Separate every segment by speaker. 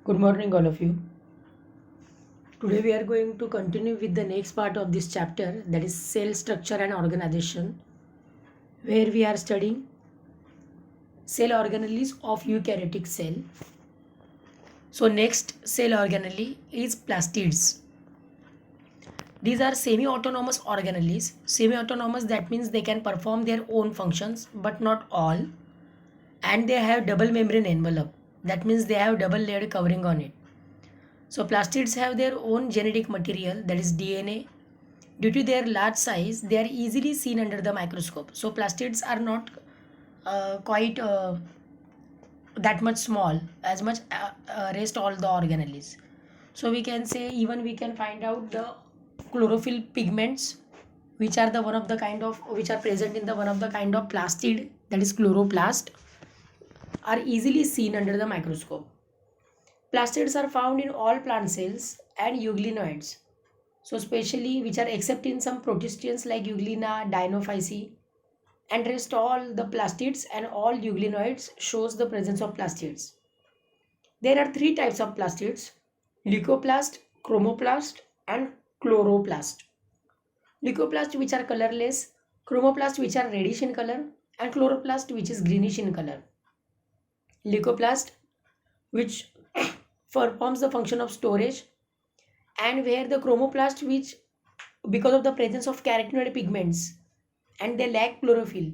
Speaker 1: Good morning, all of you. Today, we are going to continue with the next part of this chapter, that is cell structure and organization, where we are studying cell organelles of eukaryotic cell. So, next cell organelle is plastids. These are semi autonomous organelles. Semi autonomous, that means they can perform their own functions, but not all, and they have double membrane envelope. That means they have double layered covering on it. So, plastids have their own genetic material, that is DNA. Due to their large size, they are easily seen under the microscope. So plastids are not quite that much small as much rest all the organelles. So we can say even we can find out the chlorophyll pigments, which are the one of the kind of which are present in the one of the kind of plastid, that is chloroplast, are easily seen under the microscope. Plastids are found in all plant cells and euglenoids. So especially which are except in some protisteans like Euglena, Dinophyceae, and rest all the plastids and all euglenoids shows the presence of plastids. There are three types of plastids: leucoplast, chromoplast, and chloroplast. Leucoplast which are colorless, chromoplast which are reddish in color, and chloroplast which is greenish in color. Leucoplast which performs the function of storage, and where the chromoplast which because of the presence of carotenoid pigments and they lack chlorophyll,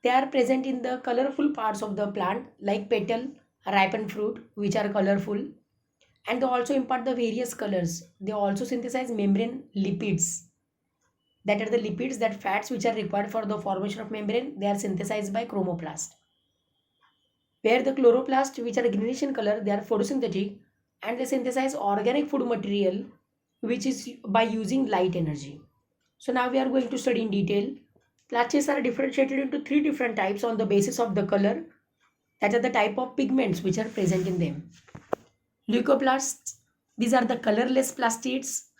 Speaker 1: they are present in the colorful parts of the plant like petal, ripened fruit which are colorful, and they also impart the various colors. They also synthesize membrane lipids, that are the lipids, that fats which are required for the formation of membrane, they are synthesized by chromoplast. Where the chloroplast which are greenish in color, they are photosynthetic and they synthesize organic food material which is by using light energy. So now we are going to study in detail. Plastids are differentiated into three different types on the basis of the color, that are the type of pigments which are present in them. Leucoplasts, these are the colorless plastids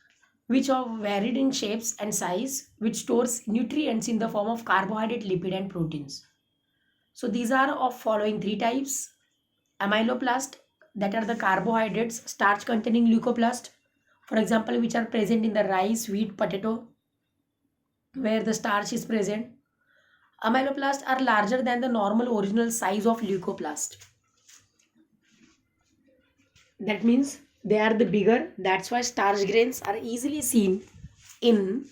Speaker 1: which are varied in shapes and size, which stores nutrients in the form of carbohydrate, lipid, and proteins. So these are of following three types: amyloplast, that are the carbohydrates, starch containing leucoplast, for example, which are present in the rice, wheat, potato, where the starch is present. Amyloplasts are larger than the normal original size of leucoplast. That means they are the bigger. That's why starch grains are easily seen in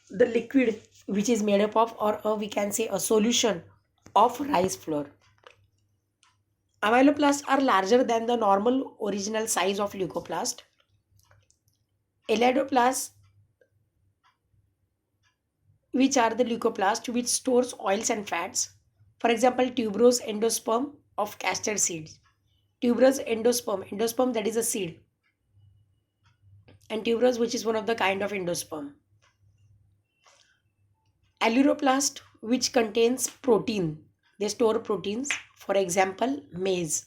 Speaker 1: the liquid which is made up of, or we can say a solution of rice flour. Amyloplasts are larger than the normal original size of leucoplast. Eladoplasts, which are the leucoplast which stores oils and fats. For example, tuberose endosperm of castor seeds. Tuberose endosperm that is a seed, and tuberose which is one of the kind of endosperm. Alluroplast which contains protein. They store proteins. For example, maize.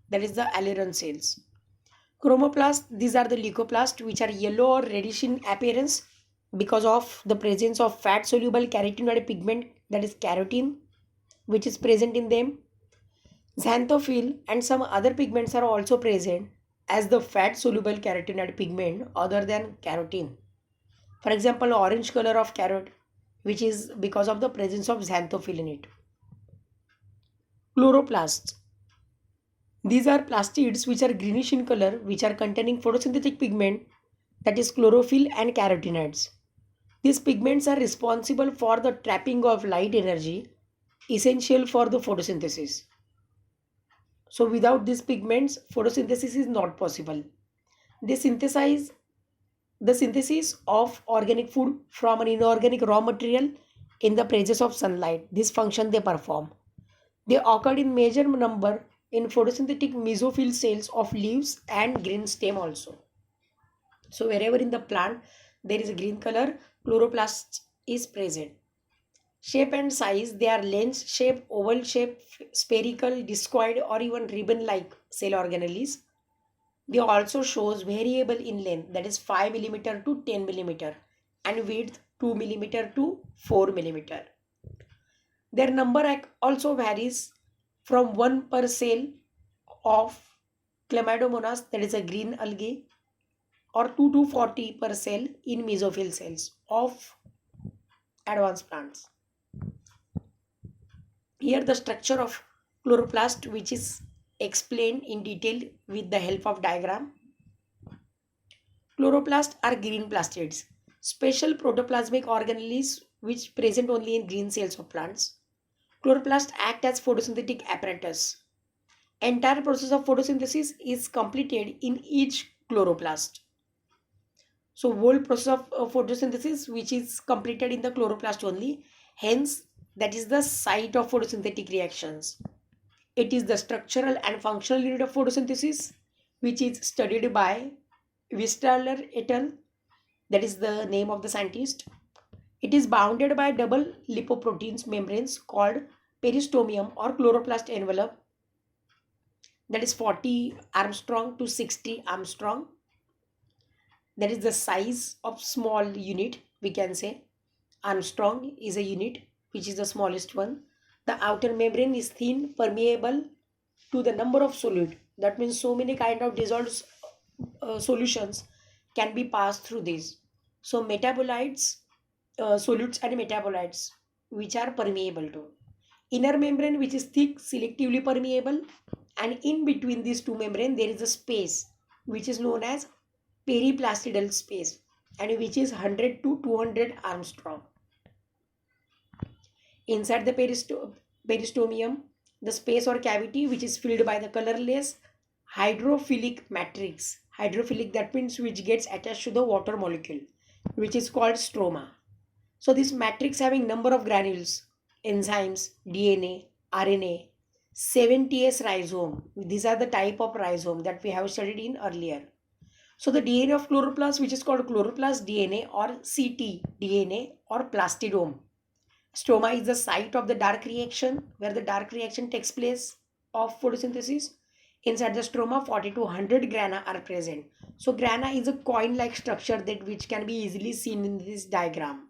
Speaker 1: That is the alluron cells. Chromoplast, these are the leucoplast which are yellow or reddish in appearance because of the presence of fat soluble carotenoid pigment, that is carotene, which is present in them. Xanthophyll and some other pigments are also present as the fat soluble carotenoid pigment other than carotene. For example, orange color of carrot, which is because of the presence of xanthophyll in it. Chloroplasts, these are plastids which are greenish in color, which are containing photosynthetic pigment, that is chlorophyll and carotenoids. These pigments are responsible for the trapping of light energy essential for the photosynthesis. So without these pigments, photosynthesis is not possible. They synthesize the synthesis of organic food from an inorganic raw material in the presence of sunlight. This function they perform. They occur in major number in photosynthetic mesophyll cells of leaves and green stem also. So wherever in the plant there is a green color, chloroplast is present. Shape and size, they are lens shape, oval shape, spherical, discoid, or even ribbon like cell organelles. They also shows variable in length, that is 5 millimeter to 10 millimeter, and width 2 millimeter to 4 millimeter. Their number also varies from 1 per cell of Chlamydomonas, that is a green algae, or 2 to 40 per cell in mesophyll cells of advanced plants. Here the structure of chloroplast, which is explained in detail with the help of diagram. Chloroplasts are green plastids, special protoplasmic organelles which present only in green cells of plants. Chloroplasts act as photosynthetic apparatus. Entire process of photosynthesis is completed in each chloroplast. So whole process of photosynthesis which is completed in the chloroplast only. Hence, that is the site of photosynthetic reactions. It is the structural and functional unit of photosynthesis which is studied by Wistaller et al. That is the name of the scientist. It is bounded by double lipoproteins membranes called peristomium or chloroplast envelope, that is 40 Armstrong to 60 Armstrong. That is the size of small unit, we can say. Armstrong is a unit which is the smallest one. The outer membrane is thin, permeable to the number of solute. That means so many kind of dissolved solutions can be passed through this. So metabolites, solutes and metabolites which are permeable to. Inner membrane which is thick, selectively permeable, and in between these two membrane there is a space which is known as periplastidal space and which is 100 to 200 Armstrong. Inside the peristomium, the space or cavity which is filled by the colorless hydrophilic matrix. Hydrophilic, that means which gets attached to the water molecule, which is called stroma. So this matrix having number of granules, enzymes, DNA, RNA, 70S rhizome. These are the type of rhizome that we have studied in earlier. So the DNA of chloroplast, which is called chloroplast DNA or CT DNA or plastidome. Stroma is the site of the dark reaction where the dark reaction takes place of photosynthesis. Inside the stroma, 40 to 100 grana are present. So grana is a coin-like structure that which can be easily seen in this diagram.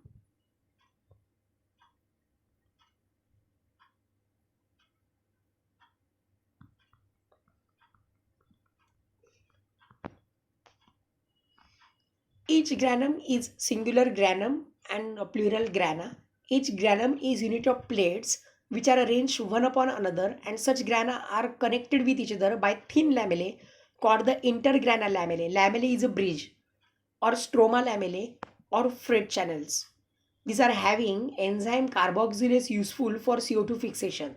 Speaker 1: Each granum is singular granum and plural grana. Each granum is unit of plates which are arranged one upon another, and such grana are connected with each other by thin lamellae called the intergrana lamellae. Lamellae is a bridge, or stroma lamellae or freight channels. These are having enzyme carboxylase useful for CO2 fixation.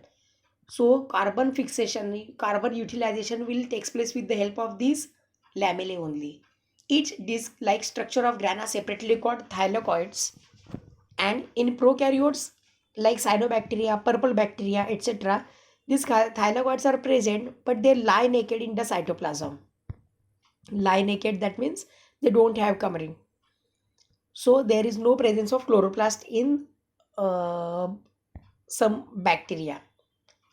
Speaker 1: So carbon fixation, carbon utilization will take place with the help of these lamellae only. Each disc-like structure of grana separately called thylakoids, and in prokaryotes like cyanobacteria, purple bacteria, etc., these thylakoids are present but they lie naked in the cytoplasm. Lie naked, that means they don't have covering. So there is no presence of chloroplast in some bacteria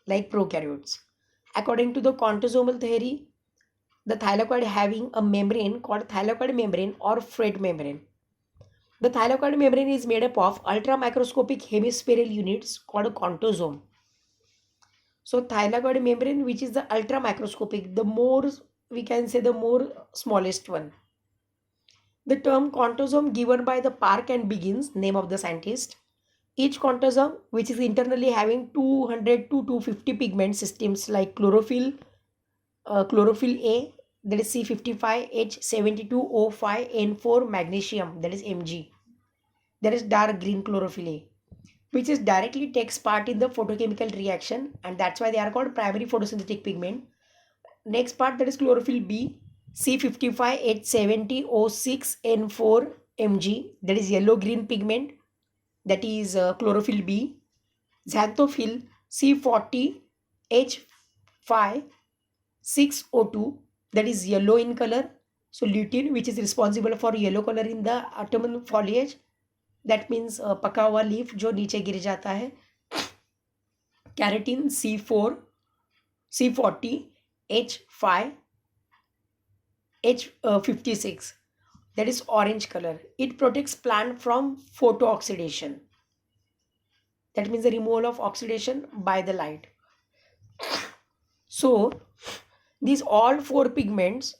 Speaker 1: like prokaryotes. According to the contosomal theory, the thylakoid having a membrane called thylakoid membrane or freight membrane. The thylakoid membrane is made up of ultramicroscopic hemispherical units called contosome. So thylakoid membrane, which is the ultramicroscopic, the more we can say the more smallest one. The term contosome given by the Park and Biggins, name of the scientist. Each contosome, which is internally having 200 to 250 pigment systems like chlorophyll, chlorophyll A, that is C55H72O5N4 magnesium, that is Mg. There is dark green chlorophyll A, which is directly takes part in the photochemical reaction, and that's why they are called primary photosynthetic pigment. Next part, that is chlorophyll B, C55H70O6N4 Mg, that is yellow green pigment, that is chlorophyll B. Xanthophyll C40H56O2, that is yellow in color. So lutein, which is responsible for yellow color in the autumnal foliage, that means पका हुआ leaf जो नीचे गिर जाता है. Carotene C40H56, that is orange color. It protects plant from photooxidation. That means the removal of oxidation by the light. So These all four pigments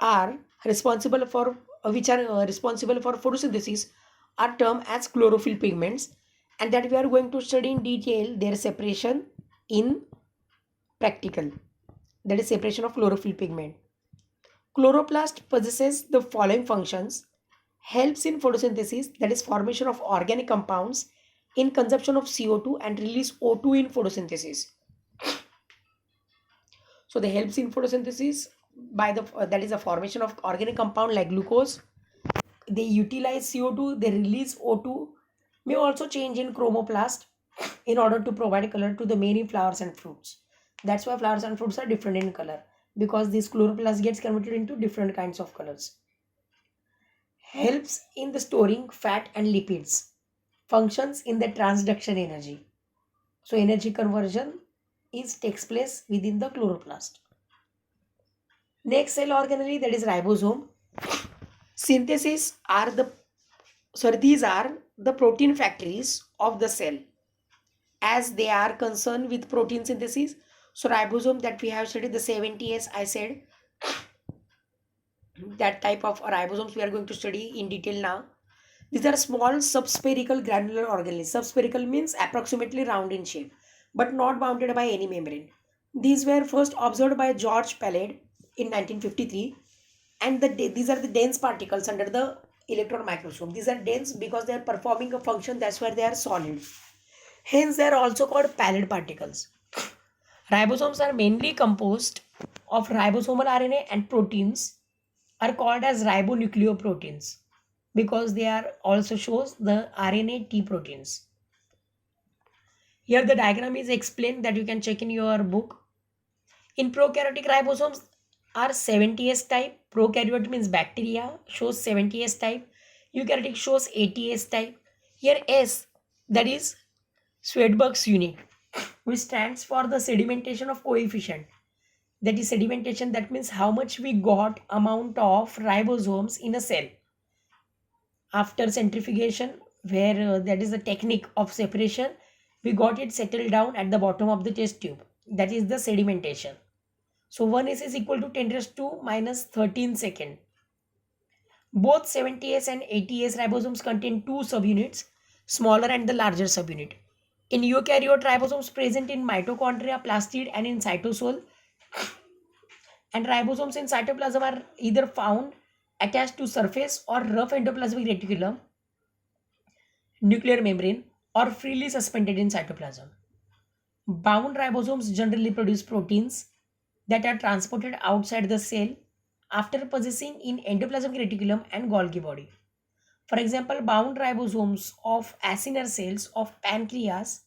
Speaker 1: are responsible for which are responsible for photosynthesis are termed as chlorophyll pigments, and that we are going to study in detail their separation in practical, that is separation of chlorophyll pigment. Chloroplast possesses the following functions: helps in photosynthesis, that is formation of organic compounds, in consumption of CO2 and release O2 in photosynthesis. So they helps in photosynthesis by the that is the formation of organic compound like glucose. They utilize CO2, they release O2, may also change in chromoplast in order to provide color to the many flowers and fruits. That's why flowers and fruits are different in color, because this chloroplast gets converted into different kinds of colors. Helps in the storing fat and lipids, functions in the transduction energy. So energy conversion is takes place within the chloroplast. Next cell organelle, that is ribosome. Synthesis are these are the protein factories of the cell, as they are concerned with protein synthesis. So ribosome that we have studied, the 70s I said, that type of ribosomes we are going to study in detail now. These are small subspherical granular organelles. Subspherical means approximately round in shape, but not bounded by any membrane. These were first observed by George Palade in 1953, and these are the dense particles under the electron microscope. These are dense because they are performing a function, that's why they are solid. Hence, they are also called Palade particles. Ribosomes are mainly composed of ribosomal RNA, and proteins are called as ribonucleoproteins because they are also shows the RNA T proteins. Here the diagram is explained that you can check in your book. In prokaryotic, ribosomes are 70s type. Prokaryote means bacteria, shows 70s type. Eukaryotic shows 80s type. Here S, that is Swedberg's unit, which stands for the sedimentation of coefficient. That is sedimentation, that means how much we got amount of ribosomes in a cell after centrifugation, where that is the technique of separation, we got it settled down at the bottom of the test tube. That is the sedimentation. So 1s is equal to 10 raised to minus 13 second. Both 70s and 80s ribosomes contain two subunits, smaller and the larger subunit. In eukaryote, ribosomes present in mitochondria, plastid, and in cytosol, and ribosomes in cytoplasm are either found attached to surface or rough endoplasmic reticulum, nuclear membrane, or freely suspended in cytoplasm. Bound ribosomes generally produce proteins that are transported outside the cell after possessing in endoplasmic reticulum and Golgi body. For example, bound ribosomes of acinar cells of pancreas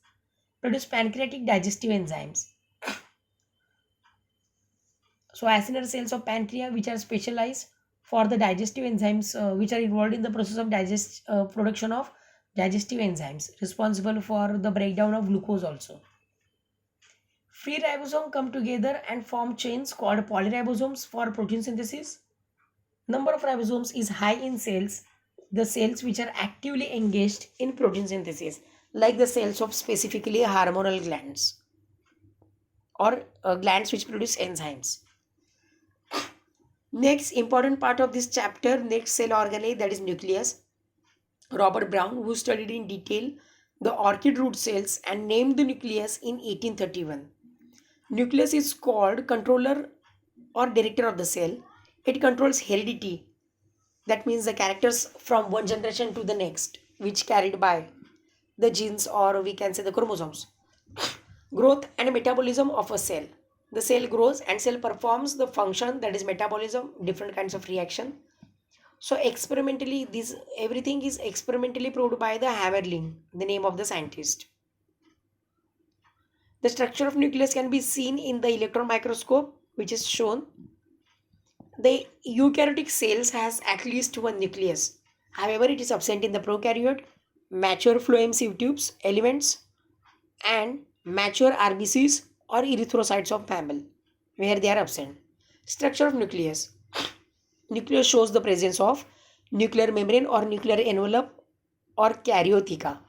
Speaker 1: produce pancreatic digestive enzymes. So acinar cells of pancreas, which are specialized for the digestive enzymes, which are involved in the process of production of digestive enzymes responsible for the breakdown of glucose also. Free ribosomes come together and form chains called polyribosomes for protein synthesis. Number of ribosomes is high in cells, the cells which are actively engaged in protein synthesis, like the cells of specifically hormonal glands or glands which produce enzymes. Next important part of this chapter, next cell organelle, that is nucleus. Robert Brown, who studied in detail the orchid root cells and named the nucleus in 1831. Nucleus is called controller or director of the cell. It controls heredity, that means the characters from one generation to the next, which carried by the genes, or we can say the chromosomes. Growth and metabolism of a cell. The cell grows and cell performs the function, that is metabolism, different kinds of reaction. So experimentally, this everything is experimentally proved by the Hammerling, the name of the scientist. The structure of nucleus can be seen in the electron microscope, which is shown. The eukaryotic cells has at least one nucleus. However, it is absent in the prokaryote, mature phloem sieve tubes, elements, and mature RBCs or erythrocytes of mammal, where they are absent. Structure of nucleus. Nucleus shows the presence of nuclear membrane or nuclear envelope or karyotheca,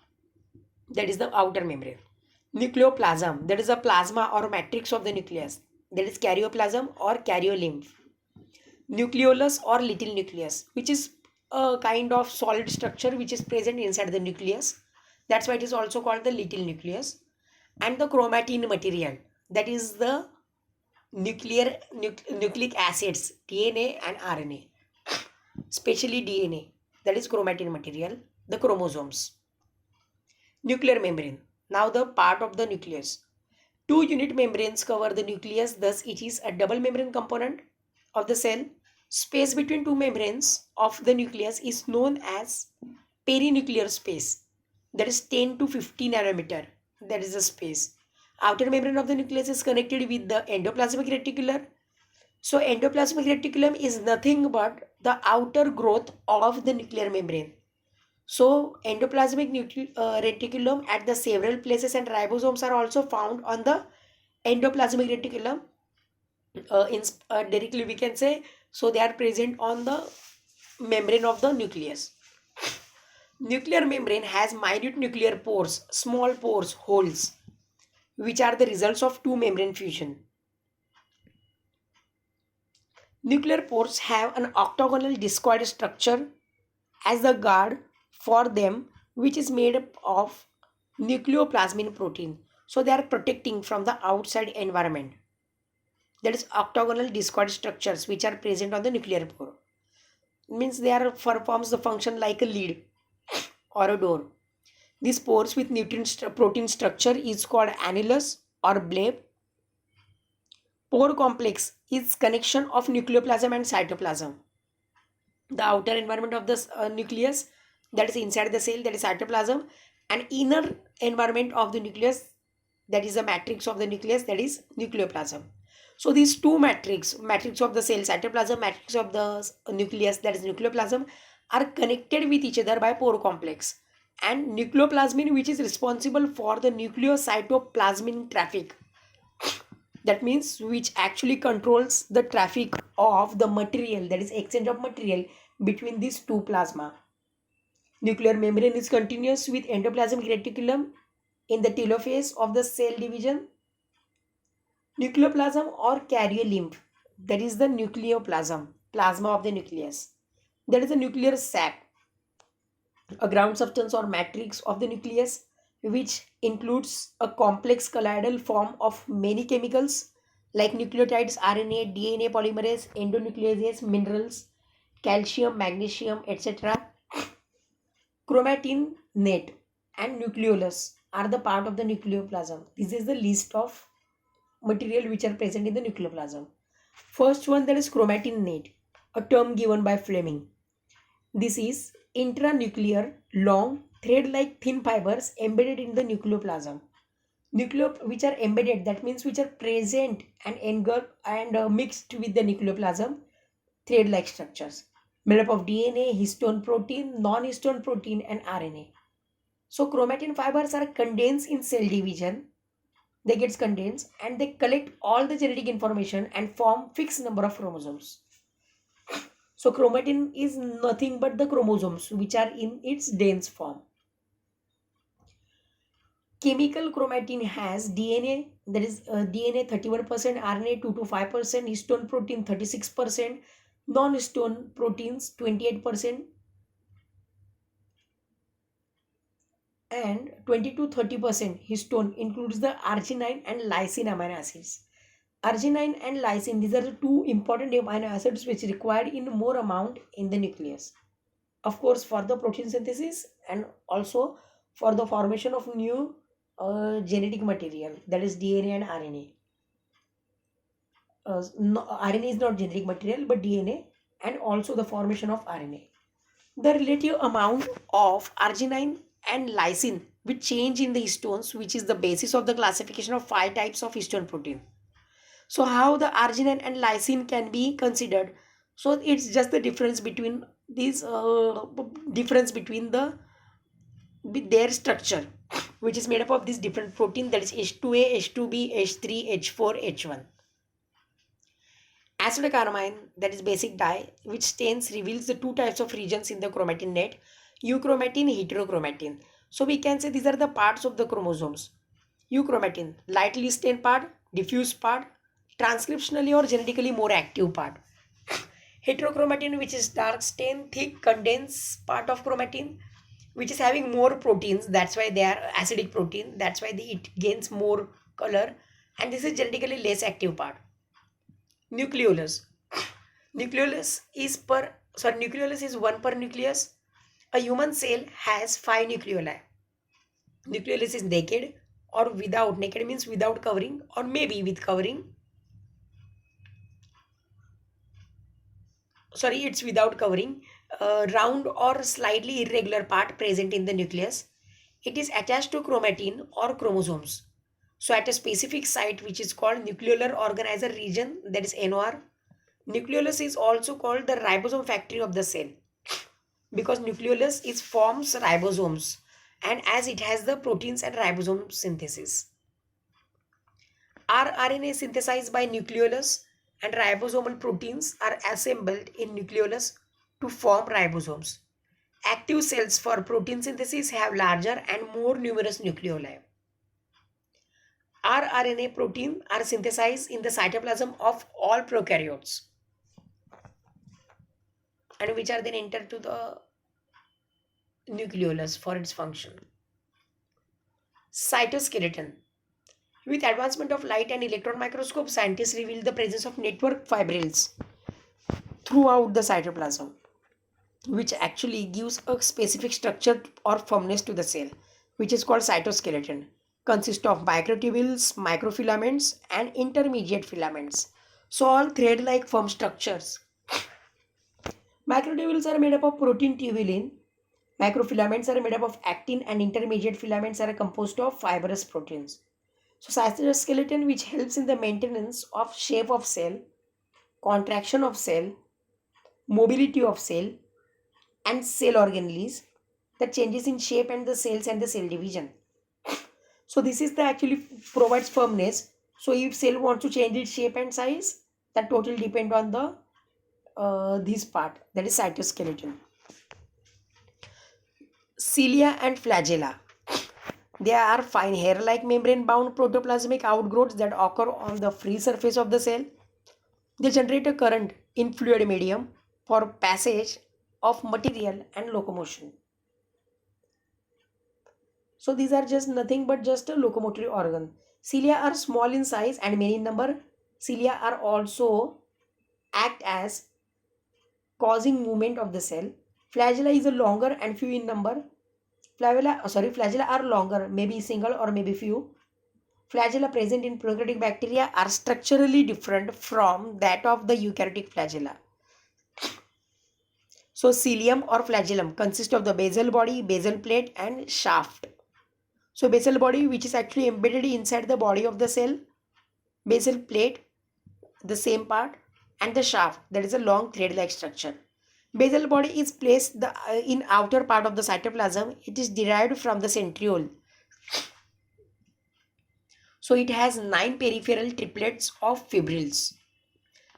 Speaker 1: that is the outer membrane. Nucleoplasm, that is the plasma or matrix of the nucleus. that is karyoplasm or karyolymph. Nucleolus or little nucleus, which is a kind of solid structure which is present inside the nucleus. That's why it is also called the little nucleus. And the chromatin material, that is the nucleic acids, DNA and RNA, especially DNA, that is chromatin material, the chromosomes. Nuclear membrane, now the part of the nucleus. Two unit membranes cover the nucleus, thus it is a double membrane component of the cell. Space between two membranes of the nucleus is known as perinuclear space, that is 10 to 50 nanometer, that is the space. Outer membrane of the nucleus is connected with the endoplasmic reticulum. So endoplasmic reticulum is nothing but the outer growth of the nuclear membrane. So endoplasmic reticulum at the several places, and ribosomes are also found on the endoplasmic reticulum. Directly we can say, so they are present on the membrane of the nucleus. Nuclear membrane has minute nuclear pores, small pores, holes, which are the results of two membrane fusion. Nuclear pores have an octagonal discoid structure as the guard for them, which is made up of nucleoplasmin protein. So they are protecting from the outside environment. That is octagonal discoid structures which are present on the nuclear pore. It means they are performs the function like a lid or a door. These pores with protein structure is called annulus or bleb. Pore complex is connection of nucleoplasm and cytoplasm. The outer environment of the nucleus, that is inside the cell, that is cytoplasm, and inner environment of the nucleus, that is the matrix of the nucleus, that is nucleoplasm. So these two matrix of the cell, cytoplasm, matrix of the nucleus, that is nucleoplasm, are connected with each other by pore complex, and nucleoplasmin, which is responsible for the nucleocytoplasmin traffic, that means which actually controls the traffic of the material, that is exchange of material between these two plasma. Nuclear membrane is continuous with endoplasmic reticulum in the telophase of the cell division. Nucleoplasm or karyolymph, that is the nucleoplasm, plasma of the nucleus. That is the nuclear sac, a ground substance or matrix of the nucleus, which includes a complex colloidal form of many chemicals like nucleotides, RNA, DNA polymerase, endonucleases, minerals, calcium, magnesium, etc. Chromatin net and nucleolus are the part of the nucleoplasm. This is the list of material which are present in the nucleoplasm. First one, that is chromatin net, a term given by Fleming. This is intranuclear long thread-like thin fibers embedded in the nucleoplasm. Which are embedded, that means which are present and engulfed and mixed with the nucleoplasm, thread-like structures made up of DNA, histone protein, non-histone protein, and RNA. So chromatin fibers are condensed in cell division. They get condensed and they collect all the genetic information and form fixed number of chromosomes. So chromatin is nothing but the chromosomes which are in its dense form. Chemical chromatin has DNA, that is DNA 31%, RNA 2 to 5%, histone protein 36%, non-histone proteins 28%, and 20 to 30% histone includes the arginine and lysine amino acids. Arginine and lysine, these are the two important amino acids which are required in more amount in the nucleus. Of course, for the protein synthesis and also for the formation of new genetic material, that is DNA and RNA. RNA is not genetic material but DNA, and also the formation of RNA. The relative amount of arginine and lysine will change in the histones, which is the basis of the classification of 5 types of histone protein. So how the arginine and lysine can be considered? So it's just the difference between these their structure, which is made up of this different protein, that is H2A, H2B, H3, H4, H1. Acidocarmine, that is basic dye, which stains reveals the two types of regions in the chromatin net, euchromatin, heterochromatin. So we can say these are the parts of the chromosomes. Euchromatin, lightly stained part, diffuse part, transcriptionally or genetically more active part. Heterochromatin, which is dark stain, thick, condensed part of chromatin, which is having more proteins. That's why they are acidic protein. That's why it gains more color. And this is genetically less active part. Nucleolus. Nucleolus is one per nucleus. A human cell has 5 nucleoli. Nucleolus is naked or without. Naked means without covering or maybe with covering. Sorry, it's without covering. Round or slightly irregular part present in the nucleus. It is attached to chromatin or chromosomes. So at a specific site which is called nucleolar organizer region, that is NOR. Nucleolus is also called the ribosome factory of the cell because nucleolus is forms ribosomes, and as it has the proteins and ribosome synthesis. rRNA synthesized by nucleolus and ribosomal proteins are assembled in nucleolus to form ribosomes. Active cells for protein synthesis have larger and more numerous nucleoli. rRNA protein are synthesized in the cytoplasm of all prokaryotes and which are then entered to the nucleolus for its function. Cytoskeleton. With advancement of light and electron microscope, scientists revealed the presence of network fibrils throughout the cytoplasm, which actually gives a specific structure or firmness to the cell, which is called cytoskeleton. Consists of microtubules, microfilaments, and intermediate filaments. So all thread-like firm structures. Microtubules are made up of protein tubulin. Microfilaments are made up of actin, and intermediate filaments are composed of fibrous proteins. So cytoskeleton, which helps in the maintenance of shape of cell, contraction of cell, mobility of cell, and cell organelles, that changes in shape and the cells and the cell division. So this is the actually provides firmness. So if cell wants to change its shape and size, that totally depend on the this part, that is cytoskeleton. Cilia and flagella. They are fine hair-like membrane-bound protoplasmic outgrowths that occur on the free surface of the cell. They generate a current in fluid medium for passage of material and locomotion. So these are just nothing but just a locomotory organ. Cilia are small in size and many in number. Cilia are also act as causing movement of the cell. Flagella is a longer and few in number. Flagella are longer, maybe single or maybe few. Flagella present in prokaryotic bacteria are structurally different from that of the eukaryotic flagella. So cilium or flagellum consists of the basal body, basal plate, and shaft. So basal body, which is actually embedded inside the body of the cell, basal plate, the same part, and the shaft, that is a long thread-like structure. Basal body is placed in outer part of the cytoplasm. It is derived from the centriole. So it has 9 peripheral triplets of fibrils.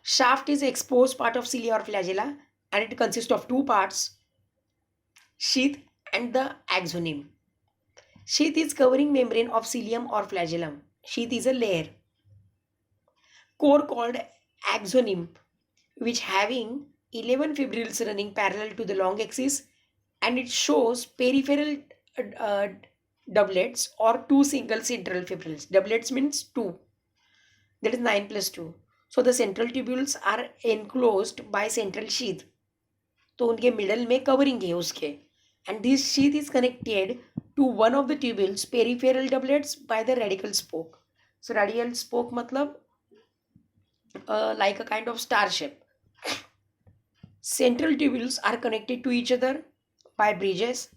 Speaker 1: Shaft is exposed part of cilia or flagella, and it consists of 2 parts, sheath and the axoneme. Sheath is covering membrane of cilium or flagellum. Sheath is a layer. Core called axoneme, which having 11 fibrils running parallel to the long axis, and it shows peripheral doublets or 2 single central fibrils. Doublets means 2. That is 9 plus 2. So the central tubules are enclosed by central sheath. तो उनके middle में covering है उसके. And this sheath is connected to one of the tubules peripheral doublets by the radial spoke. So radial spoke मतलब like a kind of star shape. Central tubules are connected to each other by bridges.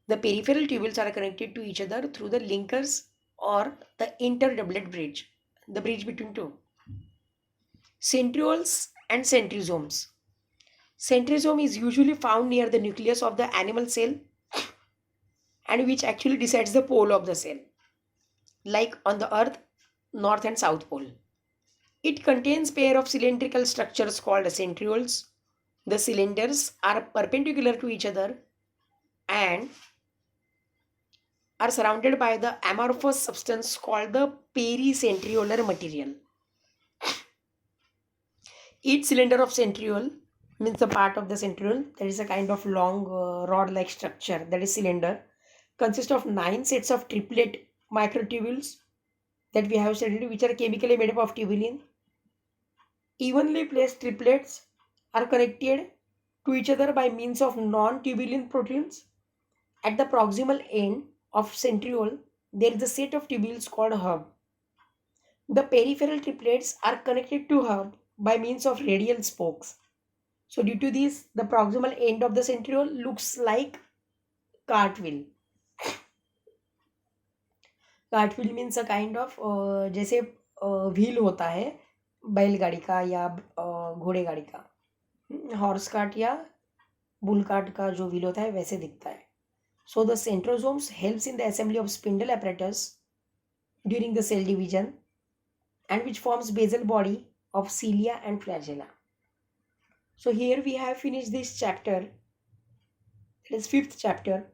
Speaker 1: The peripheral tubules are connected to each other through the linkers or the interdoublet bridge, the bridge between two. Centrioles and centriosomes. Centriosome is usually found near the nucleus of the animal cell and which actually decides the pole of the cell, like on the earth, north and south pole. It contains pair of cylindrical structures called centrioles. The cylinders are perpendicular to each other and are surrounded by the amorphous substance called the pericentriolar material. Each cylinder of centriole means the part of the centriole. There is a kind of long rod-like structure that is cylinder. Consists of 9 sets of triplet microtubules that we have studied, which are chemically made up of tubulin. Evenly placed triplets are connected to each other by means of non-tubulin proteins. At the proximal end of centriole, there is a set of tubules called hub. The peripheral triplets are connected to hub by means of radial spokes. So due to this, the proximal end of the centriole looks like cartwheel. Cartwheel means a kind of जैसे wheel होता है बैलगाड़ी का या घोड़े गाड़ी का, horse cart या बुल कार्ट का जो व्हील होता है वैसे दिखता है. So the centrosomes helps in the assembly of spindle apparatus during the cell division and which forms basal body of cilia and flagella. So here we have finished this chapter. That is fifth chapter.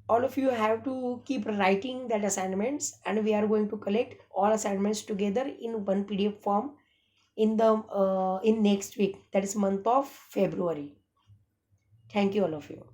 Speaker 1: All of you have to keep writing that assignments, and we are going to collect all assignments together in one PDF form in next week, that is month of February. Thank you all of you.